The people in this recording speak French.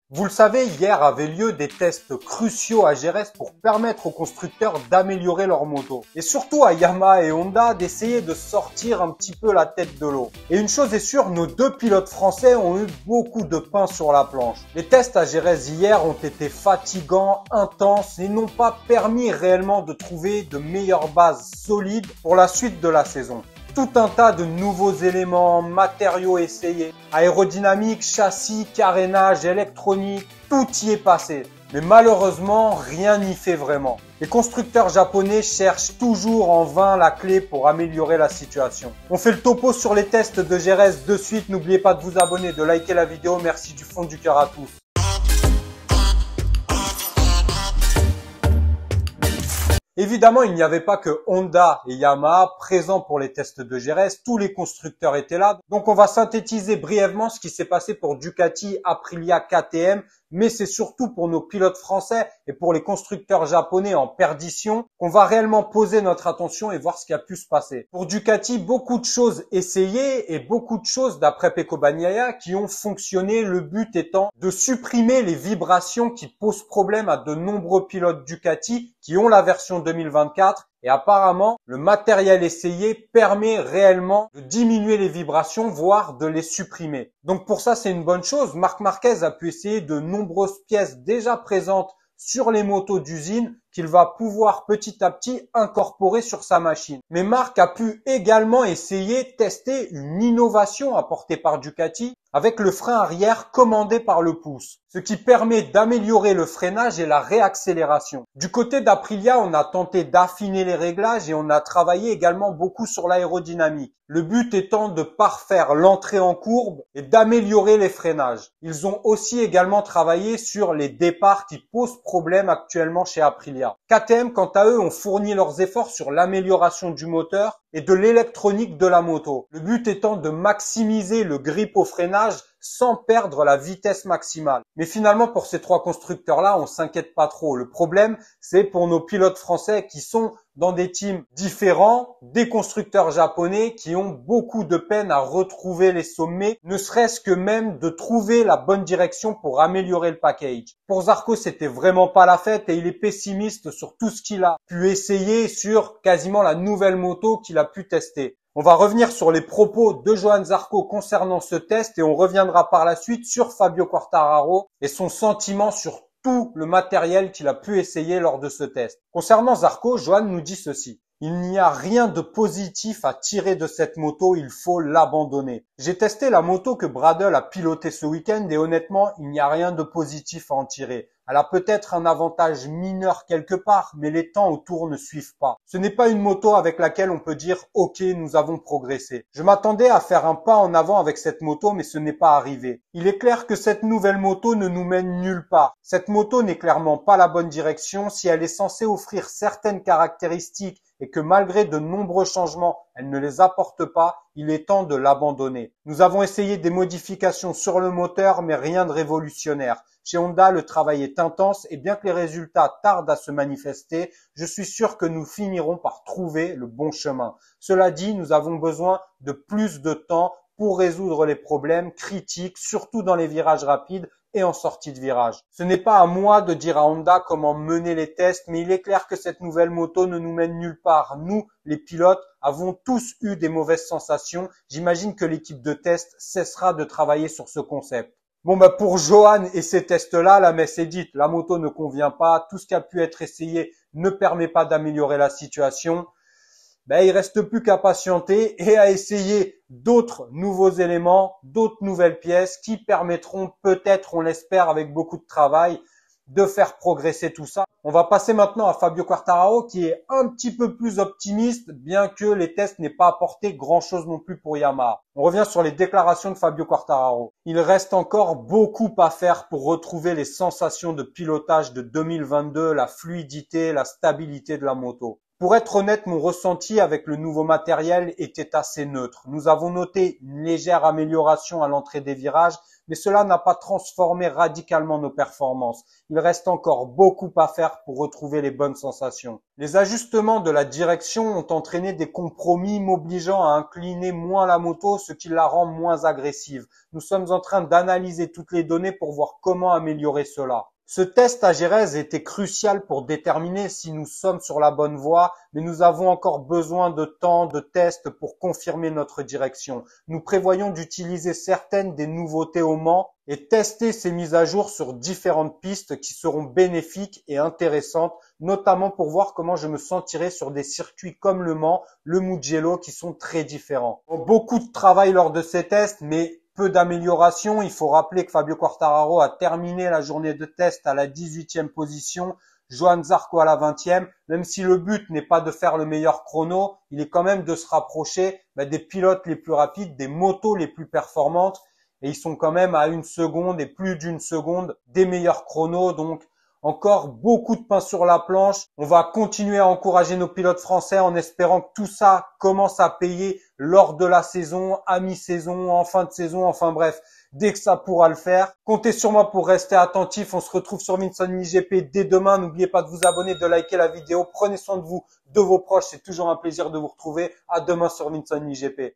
Vous le savez, hier avaient lieu des tests cruciaux à Jerez pour permettre aux constructeurs d'améliorer leur moto. Et surtout à Yamaha et Honda d'essayer de sortir un petit peu la tête de l'eau. Et une chose est sûre, nos deux pilotes français ont eu beaucoup de pain sur la planche. Les tests à Jerez hier ont été fatigants, intenses et n'ont pas permis réellement de trouver de meilleures bases solides pour la suite de la saison. Tout un tas de nouveaux éléments, matériaux essayés, aérodynamique, châssis, carénage, électronique, tout y est passé. Mais malheureusement, rien n'y fait vraiment. Les constructeurs japonais cherchent toujours en vain la clé pour améliorer la situation. On fait le topo sur les tests de Jerez de suite. N'oubliez pas de vous abonner, de liker la vidéo. Merci du fond du cœur à tous. Évidemment, il n'y avait pas que Honda et Yamaha présents pour les tests de Jerez. Tous les constructeurs étaient là. Donc, on va synthétiser brièvement ce qui s'est passé pour Ducati, Aprilia, KTM. Mais c'est surtout pour nos pilotes français et pour les constructeurs japonais en perdition qu'on va réellement poser notre attention et voir ce qui a pu se passer. Pour Ducati, beaucoup de choses essayées et beaucoup de choses, d'après Pecco Bagnaia, qui ont fonctionné, le but étant de supprimer les vibrations qui posent problème à de nombreux pilotes Ducati qui ont la version 2024. Et apparemment, le matériel essayé permet réellement de diminuer les vibrations, voire de les supprimer. Donc pour ça, c'est une bonne chose. Marc Marquez a pu essayer de nombreuses pièces déjà présentes sur les motos d'usine qu'il va pouvoir petit à petit incorporer sur sa machine. Mais Marc a pu également essayer tester une innovation apportée par Ducati avec le frein arrière commandé par le pouce, ce qui permet d'améliorer le freinage et la réaccélération. Du côté d'Aprilia, on a tenté d'affiner les réglages et on a travaillé également beaucoup sur l'aérodynamique. Le but étant de parfaire l'entrée en courbe et d'améliorer les freinages. Ils ont aussi également travaillé sur les départs qui posent problème actuellement chez Aprilia. KTM, quant à eux, ont fourni leurs efforts sur l'amélioration du moteur et de l'électronique de la moto. Le but étant de maximiser le grip au freinage sans perdre la vitesse maximale. Mais finalement, pour ces trois constructeurs-là, on s'inquiète pas trop. Le problème, c'est pour nos pilotes français qui sont dans des teams différents, des constructeurs japonais qui ont beaucoup de peine à retrouver les sommets, ne serait-ce que même de trouver la bonne direction pour améliorer le package. Pour Zarco, c'était vraiment pas la fête et il est pessimiste sur tout ce qu'il a pu essayer sur quasiment la nouvelle moto qu'il a pu tester. On va revenir sur les propos de Johann Zarco concernant ce test et on reviendra par la suite sur Fabio Quartararo et son sentiment sur tout le matériel qu'il a pu essayer lors de ce test. Concernant Zarco, Johann nous dit ceci. Il n'y a rien de positif à tirer de cette moto, il faut l'abandonner. J'ai testé la moto que Bradle a pilotée ce week-end et honnêtement, il n'y a rien de positif à en tirer. Elle a peut-être un avantage mineur quelque part, mais les temps autour ne suivent pas. Ce n'est pas une moto avec laquelle on peut dire « Ok, nous avons progressé ». Je m'attendais à faire un pas en avant avec cette moto, mais ce n'est pas arrivé. Il est clair que cette nouvelle moto ne nous mène nulle part. Cette moto n'est clairement pas la bonne direction. Si elle est censée offrir certaines caractéristiques et que malgré de nombreux changements, elle ne les apporte pas, il est temps de l'abandonner. Nous avons essayé des modifications sur le moteur, mais rien de révolutionnaire. Chez Honda, le travail est intense et bien que les résultats tardent à se manifester, je suis sûr que nous finirons par trouver le bon chemin. Cela dit, nous avons besoin de plus de temps pour résoudre les problèmes critiques, surtout dans les virages rapides et en sortie de virage. Ce n'est pas à moi de dire à Honda comment mener les tests, mais il est clair que cette nouvelle moto ne nous mène nulle part. Nous, les pilotes, avons tous eu des mauvaises sensations. J'imagine que l'équipe de test cessera de travailler sur ce concept. Bon, pour Johann et ces tests-là, la messe est dite. La moto ne convient pas. Tout ce qui a pu être essayé ne permet pas d'améliorer la situation. Il reste plus qu'à patienter et à essayer d'autres nouveaux éléments, d'autres nouvelles pièces qui permettront peut-être, on l'espère avec beaucoup de travail, de faire progresser tout ça. On va passer maintenant à Fabio Quartararo qui est un petit peu plus optimiste, bien que les tests n'aient pas apporté grand-chose non plus pour Yamaha. On revient sur les déclarations de Fabio Quartararo. Il reste encore beaucoup à faire pour retrouver les sensations de pilotage de 2022, la fluidité, la stabilité de la moto. Pour être honnête, mon ressenti avec le nouveau matériel était assez neutre. Nous avons noté une légère amélioration à l'entrée des virages, mais cela n'a pas transformé radicalement nos performances. Il reste encore beaucoup à faire pour retrouver les bonnes sensations. Les ajustements de la direction ont entraîné des compromis m'obligeant à incliner moins la moto, ce qui la rend moins agressive. Nous sommes en train d'analyser toutes les données pour voir comment améliorer cela. Ce test à Jerez était crucial pour déterminer si nous sommes sur la bonne voie, mais nous avons encore besoin de temps de test pour confirmer notre direction. Nous prévoyons d'utiliser certaines des nouveautés au Mans et tester ces mises à jour sur différentes pistes qui seront bénéfiques et intéressantes, notamment pour voir comment je me sentirai sur des circuits comme le Mans, le Mugello qui sont très différents. Beaucoup de travail lors de ces tests, mais peu d'amélioration. Il faut rappeler que Fabio Quartararo a terminé la journée de test à la 18e position, Johann Zarco à la 20e. Même si le but n'est pas de faire le meilleur chrono, il est quand même de se rapprocher des pilotes les plus rapides, des motos les plus performantes. Et ils sont quand même à 1 seconde et plus d'1 seconde des meilleurs chronos. Donc encore beaucoup de pain sur la planche. On va continuer à encourager nos pilotes français en espérant que tout ça commence à payer lors de la saison, à mi-saison, en fin de saison, enfin bref, dès que ça pourra le faire. Comptez sur moi pour rester attentif. On se retrouve sur Vincent MotoGP dès demain. N'oubliez pas de vous abonner, de liker la vidéo. Prenez soin de vous, de vos proches. C'est toujours un plaisir de vous retrouver. À demain sur Vincent MotoGP.